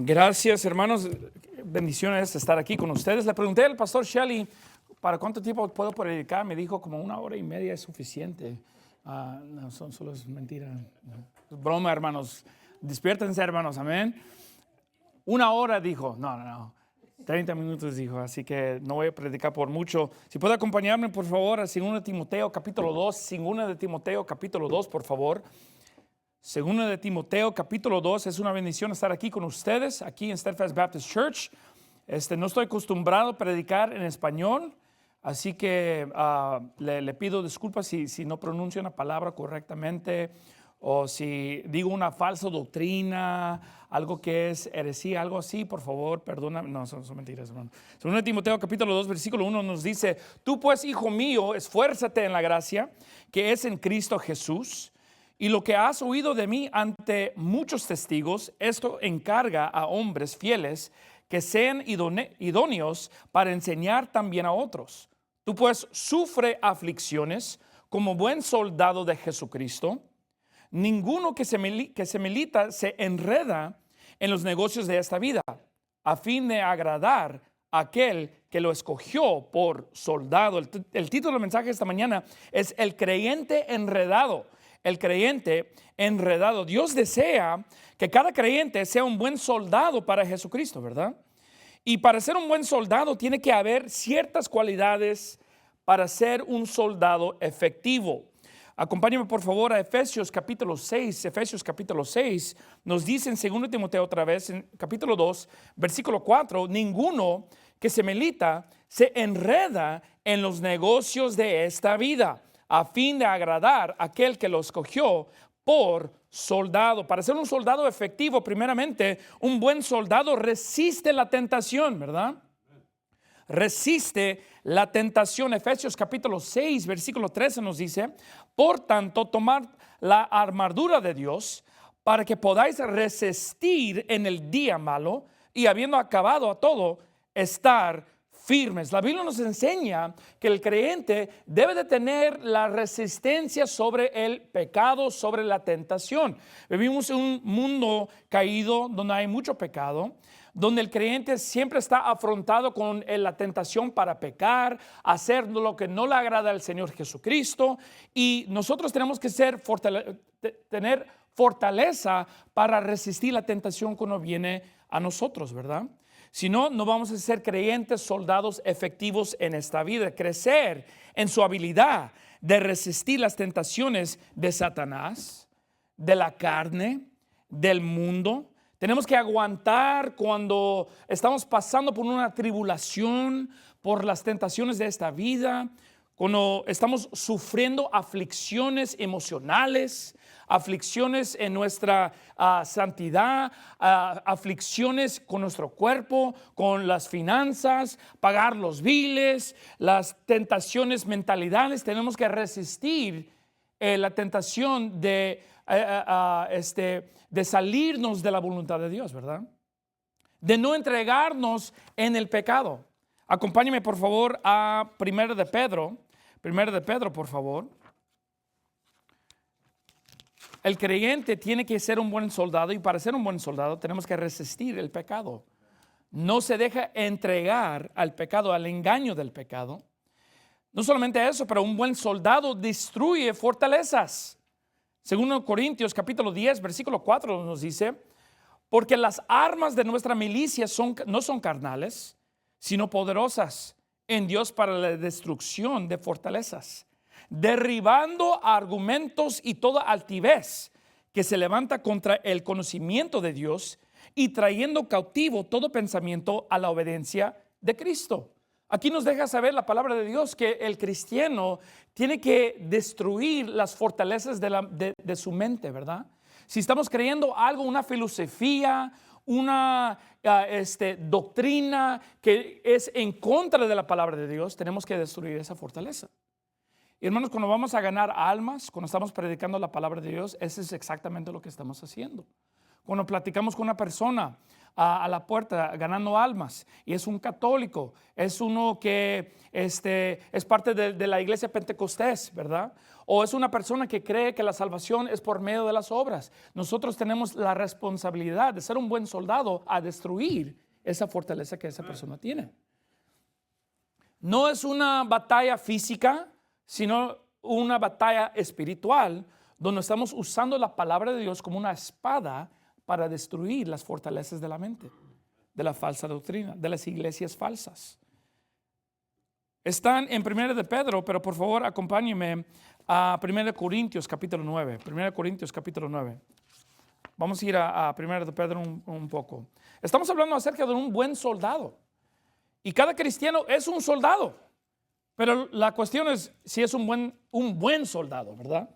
Gracias, hermanos. Bendiciones estar aquí con ustedes. Le pregunté al pastor Shelley, ¿para cuánto tiempo puedo predicar? Me dijo, como 1 hora y media es suficiente. No, solo es mentira. Es broma, hermanos. Despiértense, hermanos. Amén. 1 hora dijo. No. 30 minutos dijo, así que no voy a predicar por mucho. Si puede acompañarme, por favor, a 2 Timoteo capítulo 2. 2 Timoteo capítulo 2, por favor. 2 Timoteo capítulo 2, es una bendición estar aquí con ustedes, aquí en Steadfast Baptist Church. No estoy acostumbrado a predicar en español, así que le pido disculpas si no pronuncio una palabra correctamente o si digo una falsa doctrina, algo que es heresía, algo así, por favor, perdóname. No, son mentiras, hermano. 2 Timoteo capítulo 2, versículo 1 nos dice: Tú pues, hijo mío, esfuérzate en la gracia que es en Cristo Jesús. Y lo que has oído de mí ante muchos testigos, esto encarga a hombres fieles que sean idóneos para enseñar también a otros. Tú pues sufre aflicciones como buen soldado de Jesucristo. Ninguno que se milita se enreda en los negocios de esta vida, a fin de agradar a aquel que lo escogió por soldado. El título del mensaje esta mañana es El creyente enredado. El creyente enredado. Dios desea que cada creyente sea un buen soldado para Jesucristo, ¿verdad? Y para ser un buen soldado tiene que haber ciertas cualidades para ser un soldado efectivo. Acompáñame por favor a Efesios capítulo 6. Efesios capítulo 6 nos dice en 2 Timoteo otra vez, en capítulo 2, versículo 4, ninguno que se milita se enreda en los negocios de esta vida, a fin de agradar a aquel que lo escogió por soldado. Para ser un soldado efectivo, primeramente, un buen soldado resiste la tentación, ¿verdad? Resiste la tentación. Efesios capítulo 6, versículo 13 nos dice: Por tanto, tomad la armadura de Dios para que podáis resistir en el día malo y, habiendo acabado a todo, estar firmes. La Biblia nos enseña que el creyente debe de tener la resistencia sobre el pecado, sobre la tentación. Vivimos en un mundo caído donde hay mucho pecado, donde el creyente siempre está afrontado con la tentación para pecar, hacer lo que no le agrada al Señor Jesucristo, y nosotros tenemos que tener fortaleza para resistir la tentación cuando viene a nosotros, ¿verdad? Si no, no vamos a ser creyentes, soldados efectivos en esta vida. Crecer en su habilidad de resistir las tentaciones de Satanás, de la carne, del mundo. Tenemos que aguantar cuando estamos pasando por una tribulación, por las tentaciones de esta vida, cuando estamos sufriendo aflicciones emocionales, aflicciones en nuestra santidad, aflicciones con nuestro cuerpo, con las finanzas, pagar los biles, las tentaciones mentalidades. Tenemos que resistir la tentación de salirnos de la voluntad de Dios, ¿verdad? De no entregarnos en el pecado. Acompáñeme por favor a 1 de Pedro. 1 de Pedro, por favor. El creyente tiene que ser un buen soldado, y para ser un buen soldado tenemos que resistir el pecado. No se deja entregar al pecado, al engaño del pecado. No solamente eso, pero un buen soldado destruye fortalezas. Según Corintios capítulo 10, versículo 4 nos dice: porque las armas de nuestra milicia no son carnales, sino poderosas en Dios para la destrucción de fortalezas, derribando argumentos y toda altivez que se levanta contra el conocimiento de Dios, y trayendo cautivo todo pensamiento a la obediencia de Cristo. Aquí nos deja saber la palabra de Dios que el cristiano tiene que destruir las fortalezas de su mente, ¿verdad? Si estamos creyendo algo, una filosofía, una doctrina que es en contra de la palabra de Dios, tenemos que destruir esa fortaleza. Y hermanos, cuando vamos a ganar almas, cuando estamos predicando la palabra de Dios, eso es exactamente lo que estamos haciendo. Cuando platicamos con una persona a la puerta ganando almas y es un católico, es uno que es parte de la iglesia pentecostés, ¿verdad? O es una persona que cree que la salvación es por medio de las obras. Nosotros tenemos la responsabilidad de ser un buen soldado a destruir esa fortaleza que esa persona tiene. No es una batalla física, sino una batalla espiritual, donde estamos usando la palabra de Dios como una espada para destruir las fortalezas de la mente, de la falsa doctrina, de las iglesias falsas. Están en 1 de Pedro, pero por favor acompáñenme a 1 Corintios capítulo 9. 1 Corintios capítulo 9. Vamos a ir a 1 de Pedro un poco. Estamos hablando acerca de un buen soldado. Y cada cristiano es un soldado. Pero la cuestión es si es un buen soldado, ¿verdad?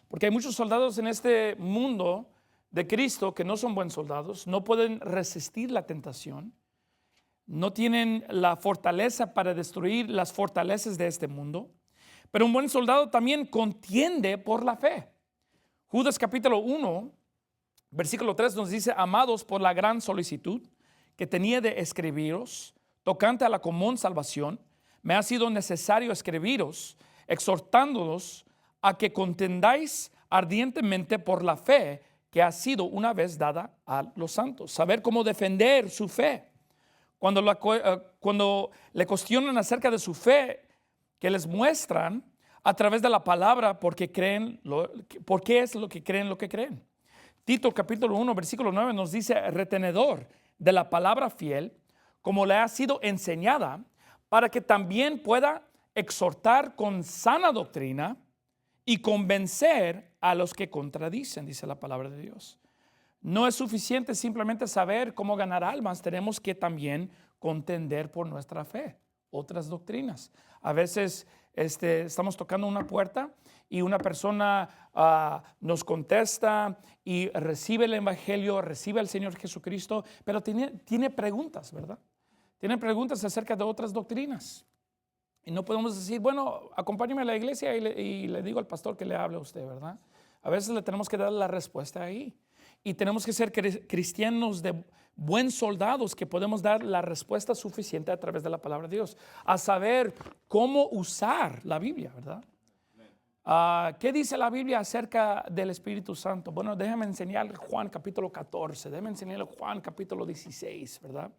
Porque hay muchos soldados en este mundo de Cristo que no son buenos soldados, no pueden resistir la tentación, no tienen la fortaleza para destruir las fortalezas de este mundo. Pero un buen soldado también contiende por la fe. Judas capítulo 1, versículo 3 nos dice: amados, por la gran solicitud que tenía de escribiros tocante a la común salvación, me ha sido necesario escribiros, exhortándolos a que contendáis ardientemente por la fe que ha sido una vez dada a los santos. Saber cómo defender su fe. Cuando le cuestionan acerca de su fe, que les muestran a través de la palabra por qué es lo que creen. Tito capítulo 1 versículo 9 nos dice: retenedor de la palabra fiel, como le ha sido enseñada, para que también pueda exhortar con sana doctrina y convencer a los que contradicen, dice la palabra de Dios. No es suficiente simplemente saber cómo ganar almas, tenemos que también contender por nuestra fe, otras doctrinas. A veces estamos tocando una puerta y una persona nos contesta y recibe el evangelio, recibe al Señor Jesucristo, pero tiene preguntas, ¿verdad? Tiene preguntas acerca de otras doctrinas. Y no podemos decir, bueno, acompáñeme a la iglesia y le digo al pastor que le hable a usted, ¿verdad? A veces le tenemos que dar la respuesta ahí. Y tenemos que ser cristianos de buenos soldados que podemos dar la respuesta suficiente a través de la palabra de Dios. A saber cómo usar la Biblia, ¿verdad? ¿Qué dice la Biblia acerca del Espíritu Santo? Bueno, déjame enseñarle Juan capítulo 14, déjame enseñarle Juan capítulo 16, ¿verdad?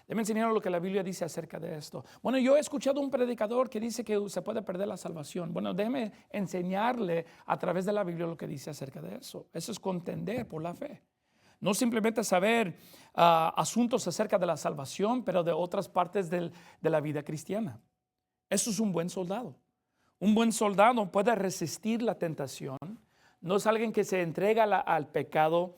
Déjame enseñarle lo que la Biblia dice acerca de esto. Bueno, yo he escuchado un predicador que dice que se puede perder la salvación. Bueno, déjeme enseñarle a través de la Biblia lo que dice acerca de eso. Eso es contender por la fe. No simplemente saber asuntos acerca de la salvación, pero de otras partes de la vida cristiana. Eso es un buen soldado. Un buen soldado puede resistir la tentación. No es alguien que se entrega al pecado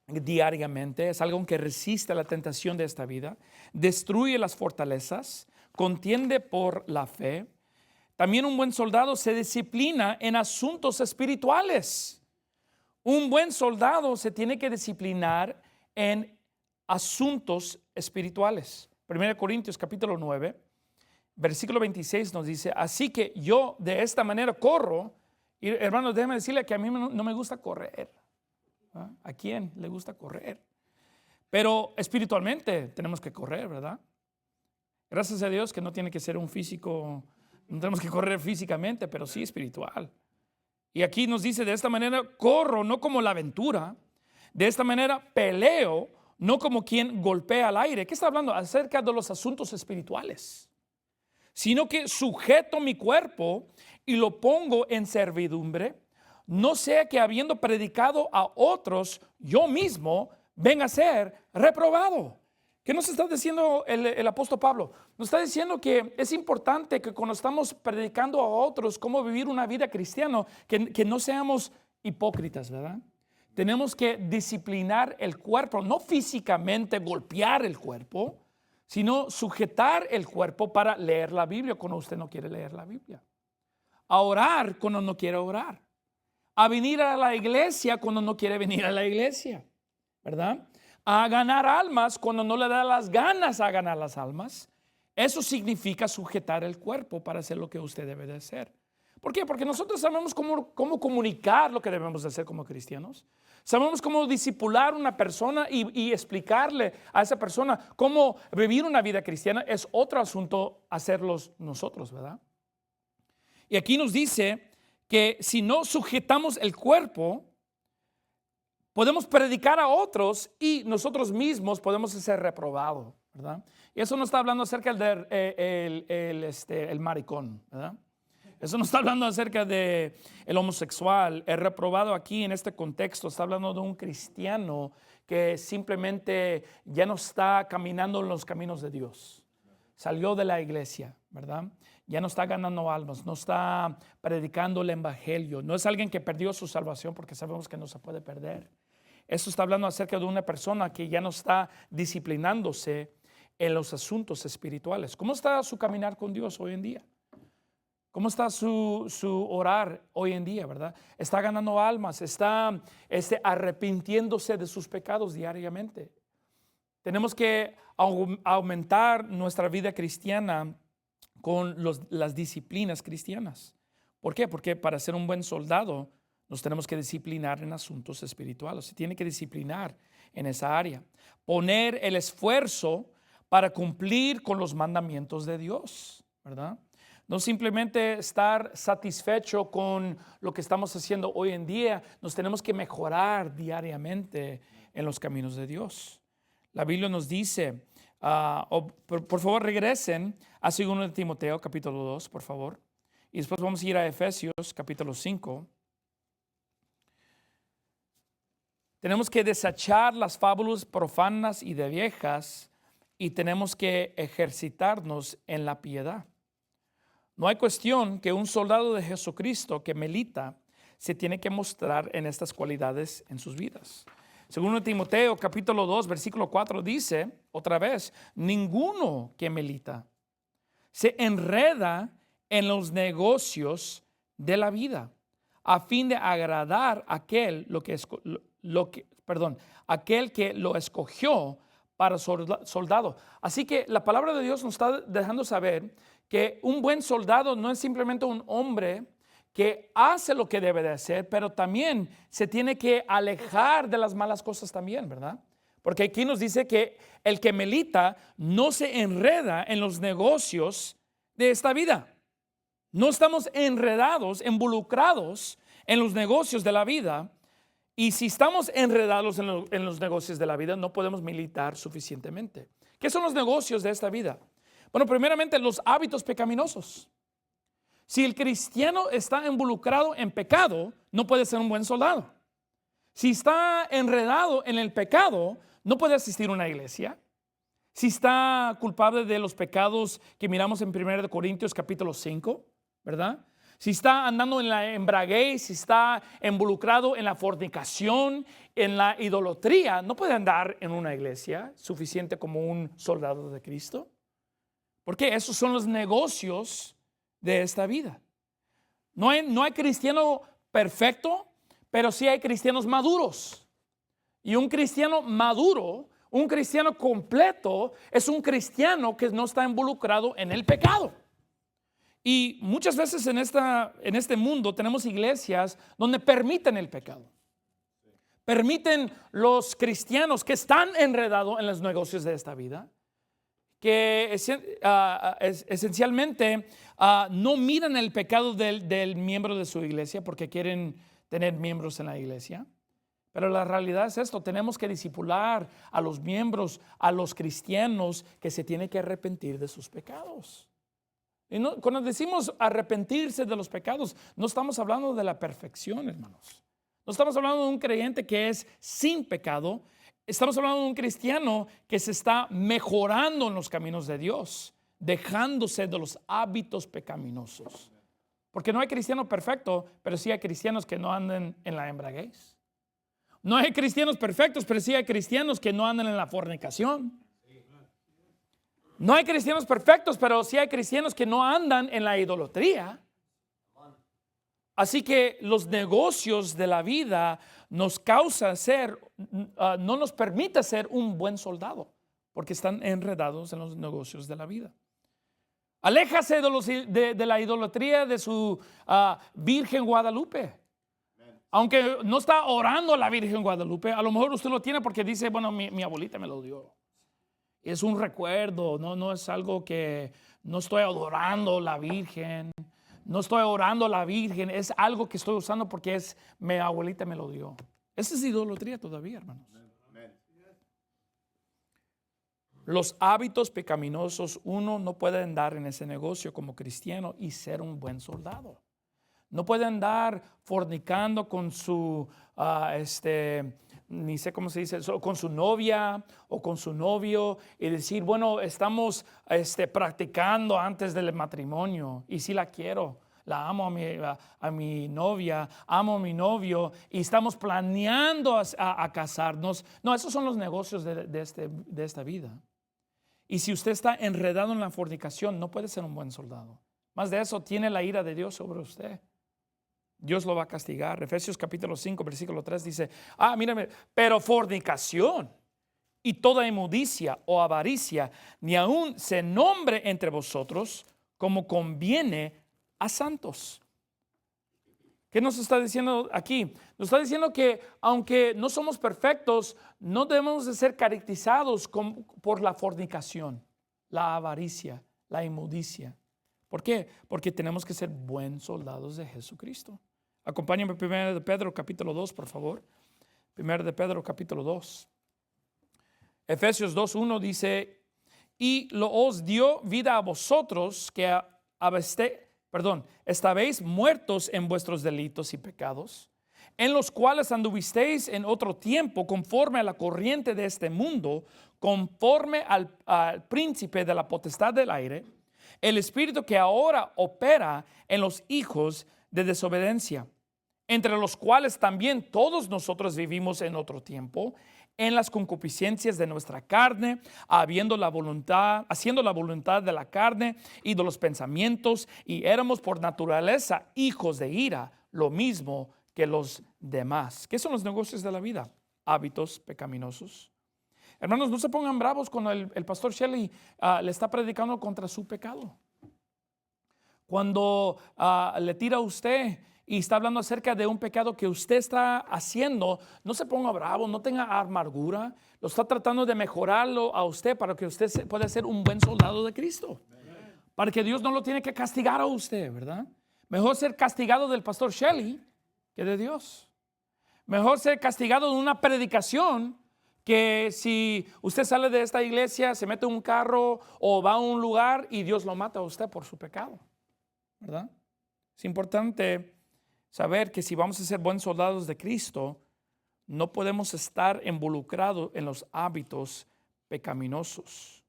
diariamente, es alguien que resiste la tentación de esta vida, destruye las fortalezas, contiende por la fe. También un buen soldado se disciplina en asuntos espirituales. Un buen soldado se tiene que disciplinar en asuntos espirituales. 1 Corintios capítulo 9, versículo 26 nos dice: así que yo de esta manera corro. Y hermanos, déjenme decirle que a mí no me gusta correr. ¿A quién le gusta correr? Pero espiritualmente tenemos que correr, ¿verdad? Gracias a Dios que no tiene que ser un físico, no tenemos que correr físicamente, pero sí espiritual. Y aquí nos dice: de esta manera corro, no como la aventura. De esta manera peleo, no como quien golpea al aire. ¿Qué está hablando? Acerca de los asuntos espirituales. Sino que sujeto mi cuerpo y lo pongo en servidumbre, no sea que habiendo predicado a otros, yo mismo venga a ser reprobado. ¿Qué nos está diciendo el apóstol Pablo? Nos está diciendo que es importante que cuando estamos predicando a otros cómo vivir una vida cristiana, que no seamos hipócritas, ¿verdad? Tenemos que disciplinar el cuerpo, no físicamente golpear el cuerpo, sino sujetar el cuerpo para leer la Biblia cuando usted no quiere leer la Biblia. A orar cuando no quiere orar. A venir a la iglesia cuando no quiere venir a la iglesia, ¿verdad? A ganar almas cuando no le da las ganas a ganar las almas. Eso significa sujetar el cuerpo para hacer lo que usted debe de hacer. ¿Por qué? Porque nosotros sabemos cómo comunicar lo que debemos de hacer como cristianos. Sabemos cómo discipular a una persona y explicarle a esa persona cómo vivir una vida cristiana. Es otro asunto hacerlos nosotros, ¿verdad? Y aquí nos dice que si no sujetamos el cuerpo, podemos predicar a otros y nosotros mismos podemos ser reprobados, ¿verdad? Y eso no está hablando acerca del el maricón, ¿verdad? Eso no está hablando acerca del homosexual. El reprobado aquí en este contexto está hablando de un cristiano que simplemente ya no está caminando en los caminos de Dios. Salió de la iglesia, ¿verdad? Ya no está ganando almas, no está predicando el evangelio. No es alguien que perdió su salvación, porque sabemos que no se puede perder. Eso está hablando acerca de una persona que ya no está disciplinándose en los asuntos espirituales. ¿Cómo está su caminar con Dios hoy en día? ¿Cómo está su orar hoy en día, verdad? Está ganando almas, está arrepintiéndose de sus pecados diariamente. Tenemos que aumentar nuestra vida cristiana con las disciplinas cristianas. ¿Por qué? Porque para ser un buen soldado nos tenemos que disciplinar en asuntos espirituales. Se tiene que disciplinar en esa área. Poner el esfuerzo para cumplir con los mandamientos de Dios, ¿verdad? No simplemente estar satisfecho con lo que estamos haciendo hoy en día. Nos tenemos que mejorar diariamente en los caminos de Dios. La Biblia nos dice, por favor regresen a 2 Timoteo capítulo 2, por favor. Y después vamos a ir a Efesios capítulo 5. Tenemos que desechar las fábulas profanas y de viejas y tenemos que ejercitarnos en la piedad. No hay cuestión que un soldado de Jesucristo que milita se tiene que mostrar en estas cualidades en sus vidas. Según Timoteo capítulo 2 versículo 4 dice otra vez, ninguno que milita se enreda en los negocios de la vida a fin de agradar a aquel que lo escogió para soldado. Así que la palabra de Dios nos está dejando saber que un buen soldado no es simplemente un hombre que hace lo que debe de hacer, pero también se tiene que alejar de las malas cosas también, ¿verdad? Porque aquí nos dice que el que milita no se enreda en los negocios de esta vida. No estamos enredados, involucrados en los negocios de la vida. Y si estamos enredados en los negocios de la vida, no podemos militar suficientemente. ¿Qué son los negocios de esta vida? Bueno, primeramente los hábitos pecaminosos. Si el cristiano está involucrado en pecado, no puede ser un buen soldado. Si está enredado en el pecado, no puede asistir a una iglesia. Si está culpable de los pecados que miramos en 1 Corintios capítulo 5, ¿verdad? Si está andando en la embriaguez, si está involucrado en la fornicación, en la idolatría, no puede andar en una iglesia suficiente como un soldado de Cristo. Porque esos son los negocios de esta vida. No hay cristiano perfecto, pero sí hay cristianos maduros. Y un cristiano maduro, un cristiano completo, es un cristiano que no está involucrado en el pecado. Y muchas veces en este mundo tenemos iglesias donde permiten el pecado. Permiten los cristianos que están enredados en los negocios de esta vida, que esencialmente no miran el pecado del miembro de su iglesia porque quieren tener miembros en la iglesia. Pero la realidad es esto: tenemos que discipular a los miembros, a los cristianos que se tienen que arrepentir de sus pecados. Y cuando decimos arrepentirse de los pecados, no estamos hablando de la perfección, hermanos. No estamos hablando de un creyente que es sin pecado. Estamos hablando de un cristiano que se está mejorando en los caminos de Dios, dejándose de los hábitos pecaminosos. Porque no hay cristiano perfecto, pero sí hay cristianos que no andan en la embriaguez. No hay cristianos perfectos, pero sí hay cristianos que no andan en la fornicación. No hay cristianos perfectos, pero sí hay cristianos que no andan en la idolatría. Así que los negocios de la vida nos causa no nos permite ser un buen soldado, porque están enredados en los negocios de la vida. Aléjase de la idolatría de su Virgen Guadalupe. Aunque no está orando a la Virgen Guadalupe, a lo mejor usted lo tiene porque dice, bueno, mi abuelita me lo dio. Es un recuerdo, no es algo que no estoy adorando a la Virgen. No estoy orando a la Virgen, es algo que estoy usando porque mi abuelita me lo dio. Esa es idolatría todavía, hermanos. Los hábitos pecaminosos, uno no puede andar en ese negocio como cristiano y ser un buen soldado. No puede andar fornicando con su, ni sé cómo se dice, con su novia o con su novio y decir, bueno, estamos practicando antes del matrimonio y sí la quiero. La amo a mi novia, amo a mi novio y estamos planeando a casarnos. No, esos son los negocios de esta vida. Y si usted está enredado en la fornicación, no puede ser un buen soldado. Más de eso, tiene la ira de Dios sobre usted. Dios lo va a castigar. Efesios capítulo 5, versículo 3 dice, mírame, pero fornicación y toda inmundicia o avaricia, ni aún se nombre entre vosotros como conviene a santos. ¿Qué nos está diciendo aquí? Nos está diciendo que aunque no somos perfectos, no debemos de ser caracterizados por la fornicación, la avaricia, la inmundicia. ¿Por qué? Porque tenemos que ser buenos soldados de Jesucristo. Acompáñame 1 de Pedro capítulo 2, por favor. 1 de Pedro capítulo 2. Efesios 2:1 dice, y lo os dio vida a vosotros que estabais muertos en vuestros delitos y pecados, en los cuales anduvisteis en otro tiempo conforme a la corriente de este mundo, conforme al príncipe de la potestad del aire, el espíritu que ahora opera en los hijos de desobediencia, entre los cuales también todos nosotros vivimos en otro tiempo, en las concupiscencias de nuestra carne, haciendo la voluntad de la carne y de los pensamientos, y éramos por naturaleza hijos de ira, lo mismo que los demás. ¿Qué son los negocios de la vida? Hábitos pecaminosos. Hermanos, no se pongan bravos cuando el pastor Shelley le está predicando contra su pecado. Cuando le tira a usted y está hablando acerca de un pecado que usted está haciendo, no se ponga bravo, no tenga amargura. Lo está tratando de mejorarlo a usted para que usted pueda ser un buen soldado de Cristo. Para que Dios no lo tiene que castigar a usted, ¿verdad? Mejor ser castigado del pastor Shelley que de Dios. Mejor ser castigado de una predicación que si usted sale de esta iglesia, se mete en un carro o va a un lugar y Dios lo mata a usted por su pecado, ¿verdad? Es importante saber que si vamos a ser buenos soldados de Cristo, no podemos estar involucrados en los hábitos pecaminosos.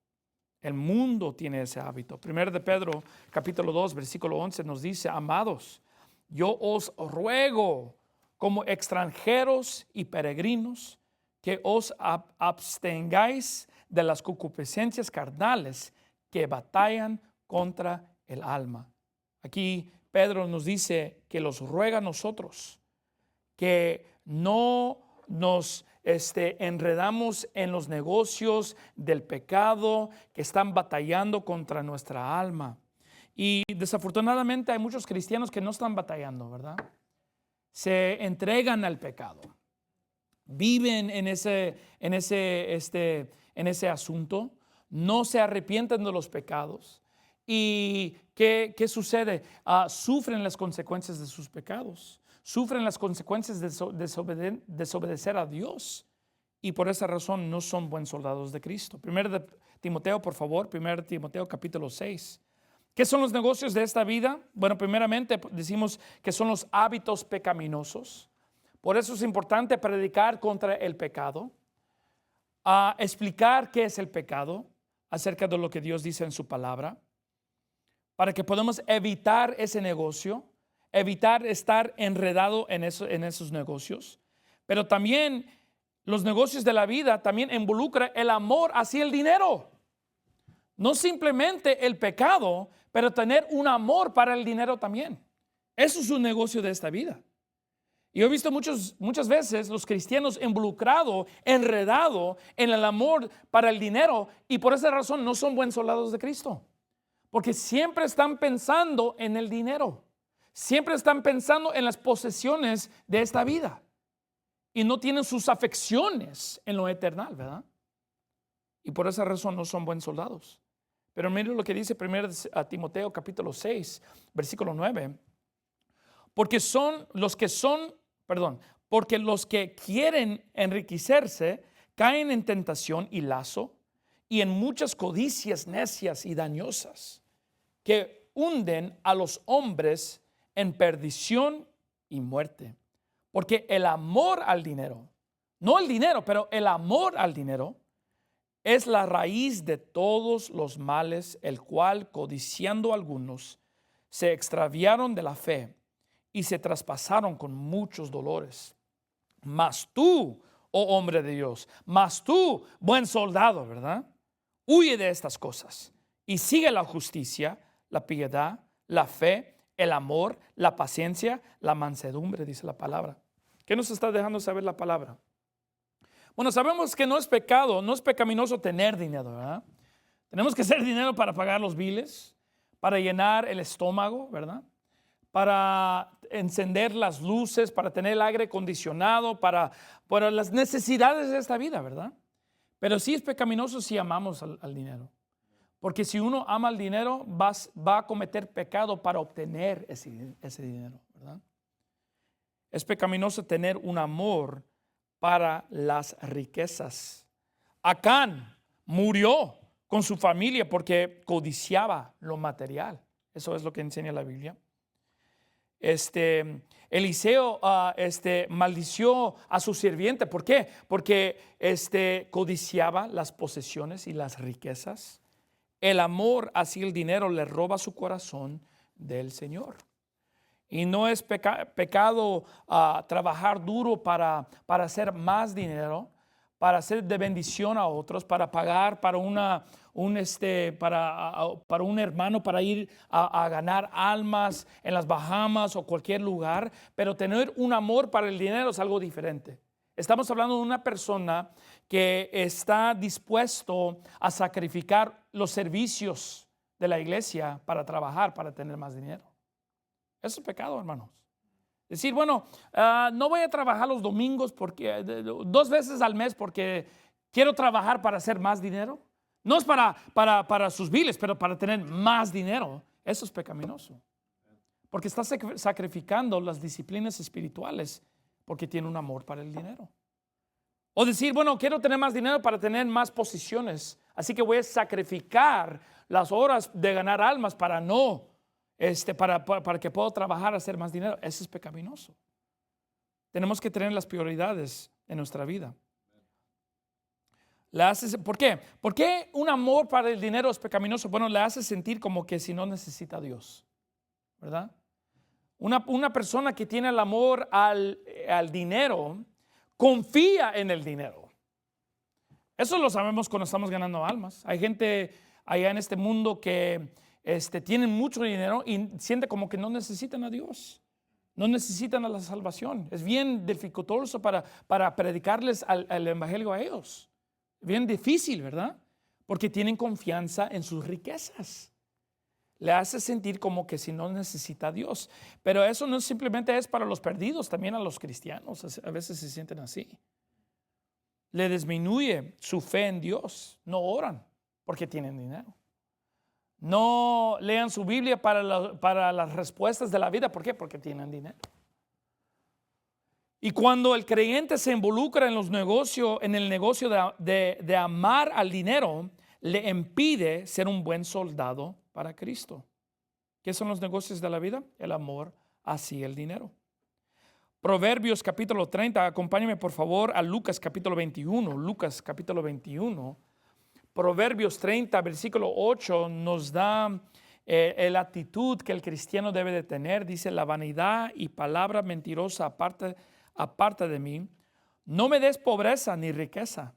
El mundo tiene ese hábito. 1 de Pedro, capítulo 2, versículo 11 nos dice, amados, yo os ruego como extranjeros y peregrinos que os abstengáis de las concupiscencias carnales que batallan contra el alma. Aquí Pedro nos dice que los ruega a nosotros que no nos enredamos en los negocios del pecado que están batallando contra nuestra alma. Y desafortunadamente hay muchos cristianos que no están batallando, ¿verdad? Se entregan al pecado. Viven en ese asunto, no se arrepienten de los pecados. ¿Y qué sucede? Sufren las consecuencias de sus pecados, sufren las consecuencias de desobedecer a Dios, y por esa razón no son buenos soldados de Cristo. 1 de Timoteo, por favor, 1 Timoteo capítulo 6. ¿Qué son los negocios de esta vida? Bueno, primeramente decimos que son los hábitos pecaminosos. Por eso es importante predicar contra el pecado, explicar qué es el pecado, acerca de lo que Dios dice en su palabra, para que podamos evitar ese negocio, evitar estar enredado en esos negocios. Pero también los negocios de la vida también involucran el amor hacia el dinero. No simplemente el pecado, pero tener un amor para el dinero también. Eso es un negocio de esta vida. Y he visto muchas veces los cristianos involucrados, enredados en el amor para el dinero, y por esa razón no son buenos soldados de Cristo. Porque siempre están pensando en el dinero. Siempre están pensando en las posesiones de esta vida. Y no tienen sus afecciones en lo eternal, ¿verdad? Y por esa razón no son buenos soldados. Pero miren lo que dice 1 Timoteo capítulo 6, versículo 9. Porque los que quieren enriquecerse caen en tentación y lazo y en muchas codicias necias y dañosas que hunden a los hombres en perdición y muerte. Porque el amor al dinero, no el dinero, pero el amor al dinero es la raíz de todos los males, el cual, codiciando algunos, se extraviaron de la fe y se traspasaron con muchos dolores. Mas tú, oh hombre de Dios, mas tú, buen soldado, ¿verdad? Huye de estas cosas y sigue la justicia, la piedad, la fe, el amor, la paciencia, la mansedumbre, dice la palabra. ¿Qué nos está dejando saber la palabra? Bueno, sabemos que no es pecado, no es pecaminoso tener dinero, ¿verdad? Tenemos que hacer dinero para pagar los biles, para llenar el estómago, ¿verdad? Para encender las luces, para tener el aire acondicionado, para las necesidades de esta vida, ¿verdad? Pero sí es pecaminoso si amamos al dinero. Porque si uno ama el dinero, va a cometer pecado para obtener ese dinero, ¿verdad? Es pecaminoso tener un amor para las riquezas. Acán murió con su familia porque codiciaba lo material. Eso es lo que enseña la Biblia. Eliseo maldició a su sirviente. ¿Por qué? Porque codiciaba las posesiones y las riquezas. El amor hacia el dinero le roba su corazón del Señor. Y no es pecado trabajar duro para hacer más dinero, para hacer de bendición a otros, para pagar para un hermano para ir a ganar almas en las Bahamas o cualquier lugar. Pero tener un amor para el dinero es algo diferente. Estamos hablando de una persona que está dispuesto a sacrificar los servicios de la iglesia para trabajar, para tener más dinero. Eso es pecado, hermanos. Decir, bueno, no voy a trabajar los domingos porque 2 veces al mes porque quiero trabajar para hacer más dinero. No es para sus biles, pero para tener más dinero. Eso es pecaminoso. Porque está sacrificando las disciplinas espirituales porque tiene un amor para el dinero. O decir, bueno, quiero tener más dinero para tener más posiciones. Así que voy a sacrificar las horas de ganar almas para para que pueda trabajar a hacer más dinero. Eso es pecaminoso. Tenemos que tener las prioridades en nuestra vida. ¿Por qué? ¿Por qué un amor para el dinero es pecaminoso? Bueno, le hace sentir como que si no necesita a Dios, ¿verdad? Una persona que tiene el amor al dinero confía en el dinero. Eso lo sabemos cuando estamos ganando almas. Hay gente allá en este mundo que tienen mucho dinero y siente como que no necesitan a Dios, no necesitan a la salvación. Es bien dificultoso para predicarles el evangelio a ellos. Bien difícil, ¿verdad? Porque tienen confianza en sus riquezas. Le hace sentir como que si no necesita a Dios. Pero eso no simplemente es para los perdidos, también a los cristianos a veces se sienten así. Le disminuye su fe en Dios. No oran porque tienen dinero. No lean su Biblia para las respuestas de la vida. ¿Por qué? Porque tienen dinero. Y cuando el creyente se involucra en el negocio de amar al dinero, le impide ser un buen soldado para Cristo. ¿Qué son los negocios de la vida? El amor hacia el dinero. Proverbios capítulo 30, acompáñame por favor a Lucas capítulo 21. Lucas capítulo 21. Proverbios 30, versículo 8 nos da la actitud que el cristiano debe de tener. Dice, la vanidad y palabra mentirosa aparte de mí. No me des pobreza ni riqueza.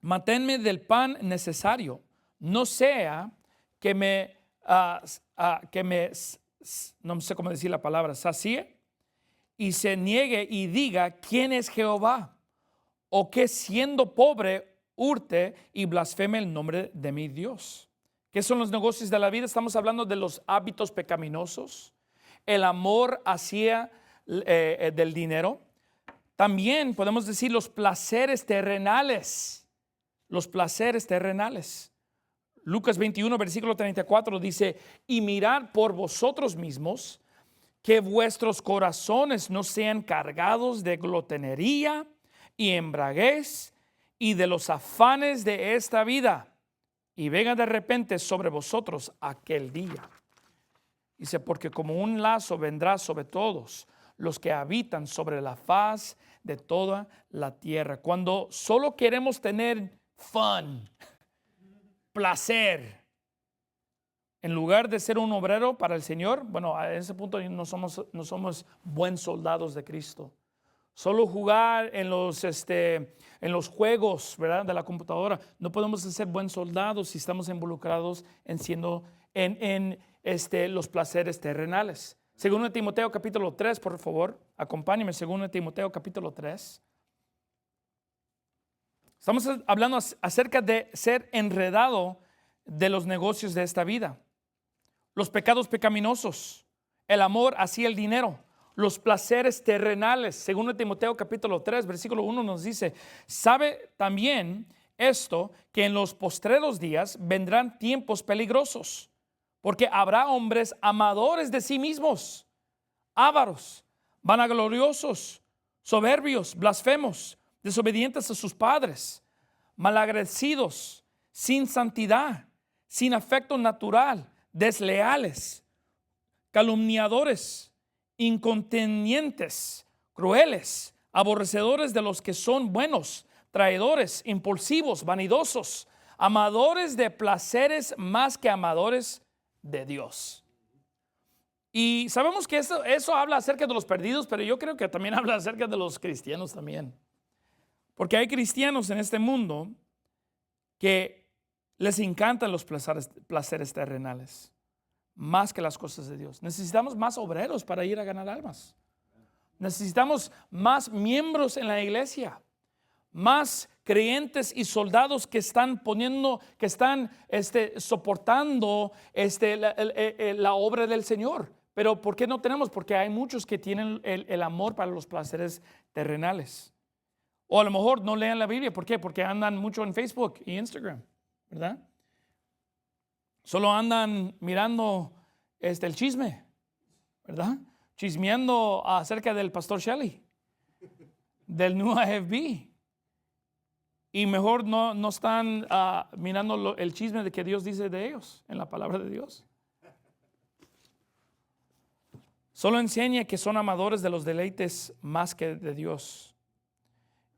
Manténme del pan necesario. No sea que no sé cómo decir la palabra, sacie y se niegue y diga, ¿quién es Jehová? O que siendo pobre hurte y blasfeme el nombre de mi Dios. ¿Qué son los negocios de la vida? Estamos hablando de los hábitos pecaminosos, el amor hacia del dinero. También podemos decir los placeres terrenales. Los placeres terrenales. Lucas 21, versículo 34 dice: y mirad por vosotros mismos que vuestros corazones no sean cargados de glotonería y embriaguez y de los afanes de esta vida, y venga de repente sobre vosotros aquel día. Dice: porque como un lazo vendrá sobre todos los que habitan sobre la faz de toda la tierra. Cuando solo queremos tener fun, placer, en lugar de ser un obrero para el Señor, bueno, a ese punto no somos buen soldados de Cristo. Solo jugar en los juegos, ¿verdad?, de la computadora. No podemos ser buen soldados si estamos involucrados en los placeres terrenales. Segundo de Timoteo capítulo 3, por favor, acompáñenme. Segundo de Timoteo capítulo 3. Estamos hablando acerca de ser enredado de los negocios de esta vida, los pecados pecaminosos, el amor hacia el dinero, los placeres terrenales. Según Timoteo capítulo 3, versículo 1 nos dice: sabe también esto, que en los postreros días vendrán tiempos peligrosos, porque habrá hombres amadores de sí mismos, ávaros, vanagloriosos, soberbios, blasfemos, desobedientes a sus padres, malagradecidos, sin santidad, sin afecto natural, desleales, calumniadores, inconvenientes, crueles, aborrecedores de los que son buenos, traidores, impulsivos, vanidosos, amadores de placeres más que amadores de Dios. Y sabemos que eso habla acerca de los perdidos, pero yo creo que también habla acerca de los cristianos también. Porque hay cristianos en este mundo que les encantan los placeres terrenales más que las cosas de Dios. Necesitamos más obreros para ir a ganar almas. Necesitamos más miembros en la iglesia, más creyentes y soldados que están soportando la obra del Señor. Pero ¿por qué no tenemos? Porque hay muchos que tienen el amor para los placeres terrenales. O a lo mejor no lean la Biblia. ¿Por qué? Porque andan mucho en Facebook y Instagram, ¿verdad? Solo andan mirando el chisme, ¿verdad? Chismeando acerca del pastor Shelley, del New AFB. Y mejor no están mirando el chisme de que Dios dice de ellos en la palabra de Dios. Solo enseña que son amadores de los deleites más que de Dios.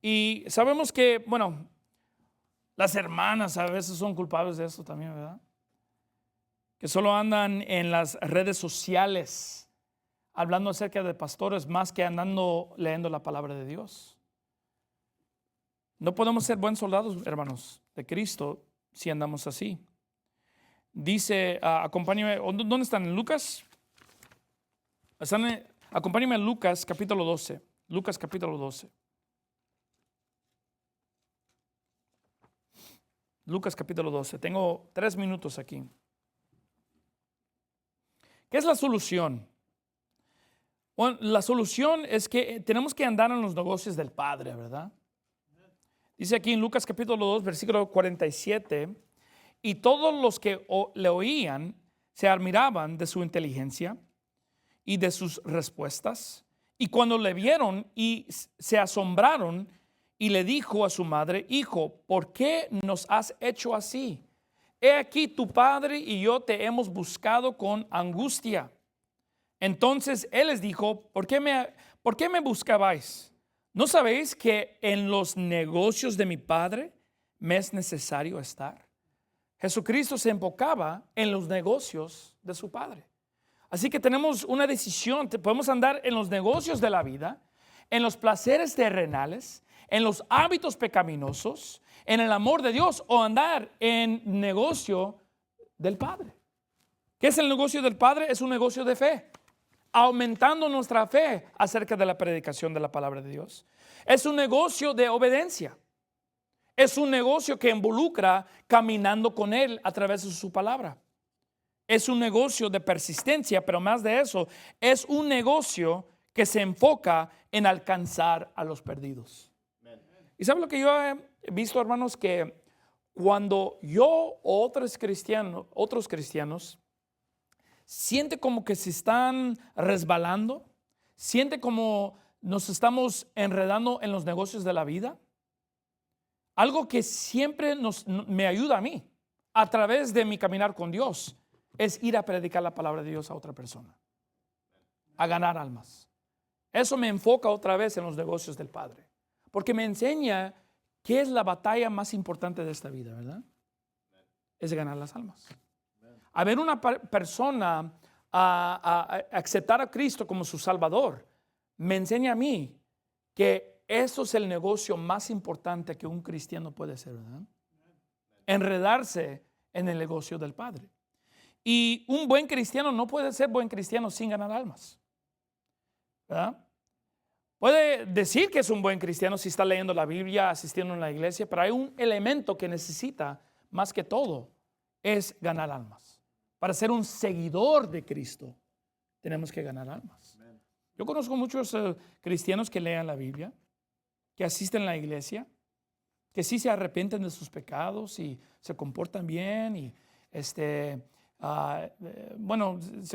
Y sabemos que, bueno, las hermanas a veces son culpables de esto también, ¿verdad? Que solo andan en las redes sociales hablando acerca de pastores más que andando leyendo la palabra de Dios. No podemos ser buenos soldados, hermanos, de Cristo si andamos así. Dice, acompáñame, ¿dónde están? ¿En Lucas? Acompáñame a Lucas capítulo 12. Lucas capítulo 12. Lucas capítulo 12. Tengo 3 minutos aquí. ¿Qué es la solución? Bueno, la solución es que tenemos que andar en los negocios del Padre, ¿verdad? Dice aquí en Lucas capítulo 2, versículo 47, y todos los que le oían se admiraban de su inteligencia y de sus respuestas, y cuando le vieron y se asombraron, y le dijo a su madre: hijo, ¿por qué nos has hecho así? He aquí tu padre y yo te hemos buscado con angustia. Entonces él les dijo: ¿por qué me buscabais? ¿No sabéis que en los negocios de mi padre me es necesario estar? Jesucristo se enfocaba en los negocios de su padre. Así que tenemos una decisión. Podemos andar en los negocios de la vida, en los placeres terrenales, en los hábitos pecaminosos, en el amor de Dios, o andar en negocio del Padre. ¿Qué es el negocio del Padre? Es un negocio de fe, aumentando nuestra fe acerca de la predicación de la palabra de Dios. Es un negocio de obediencia. Es un negocio que involucra caminando con Él a través de su palabra. Es un negocio de persistencia, pero más de eso, es un negocio que se enfoca en alcanzar a los perdidos. ¿Y sabe lo que yo he visto, hermanos? Que cuando yo o otros cristianos siente como que se están resbalando, siente como nos estamos enredando en los negocios de la vida, algo que siempre me ayuda a mí a través de mi caminar con Dios es ir a predicar la palabra de Dios a otra persona, a ganar almas. Eso me enfoca otra vez en los negocios del Padre, porque me enseña qué es la batalla más importante de esta vida, ¿verdad? Es ganar las almas. A ver una persona a aceptar a Cristo como su Salvador, me enseña a mí que eso es el negocio más importante que un cristiano puede hacer, ¿verdad? Enredarse en el negocio del Padre. Y un buen cristiano no puede ser buen cristiano sin ganar almas, ¿verdad? Puede decir que es un buen cristiano si está leyendo la Biblia, asistiendo a la iglesia, pero hay un elemento que necesita más que todo, es ganar almas. Para ser un seguidor de Cristo, tenemos que ganar almas. Yo conozco muchos cristianos que leen la Biblia, que asisten a la iglesia, que sí se arrepienten de sus pecados y se comportan bien y se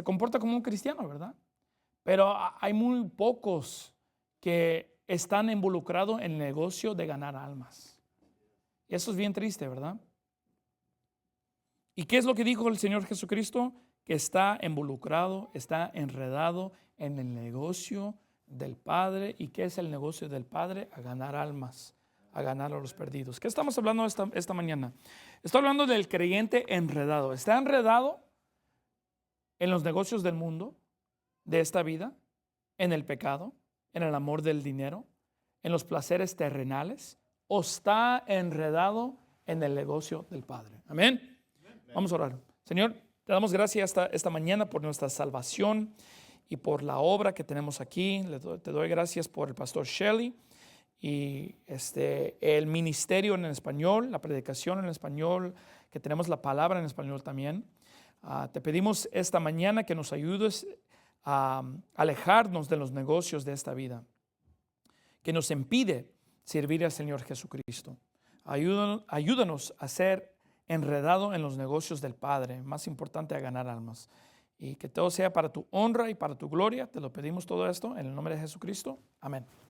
comporta como un cristiano, ¿verdad? Pero hay muy pocos que están involucrados en el negocio de ganar almas. Y eso es bien triste, ¿verdad? ¿Y qué es lo que dijo el Señor Jesucristo? Que está involucrado, está enredado en el negocio del Padre. ¿Y qué es el negocio del Padre? A ganar almas, a ganar a los perdidos. ¿Qué estamos hablando esta mañana? Estoy hablando del creyente enredado. ¿Está enredado en los negocios del mundo, de esta vida, en el pecado, en el amor del dinero, en los placeres terrenales, o está enredado en el negocio del Padre? Amén. Vamos a orar. Señor, te damos gracias esta mañana por nuestra salvación y por la obra que tenemos aquí. Te doy gracias por el pastor Shelley y el ministerio en español, la predicación en español, que tenemos la palabra en español también. Te pedimos esta mañana que nos ayudes a alejarnos de los negocios de esta vida, que nos impide servir al Señor Jesucristo. Ayúdanos a ser enredado en los negocios del Padre, más importante a ganar almas. Y que todo sea para tu honra y para tu gloria. Te lo pedimos todo esto en el nombre de Jesucristo. Amén.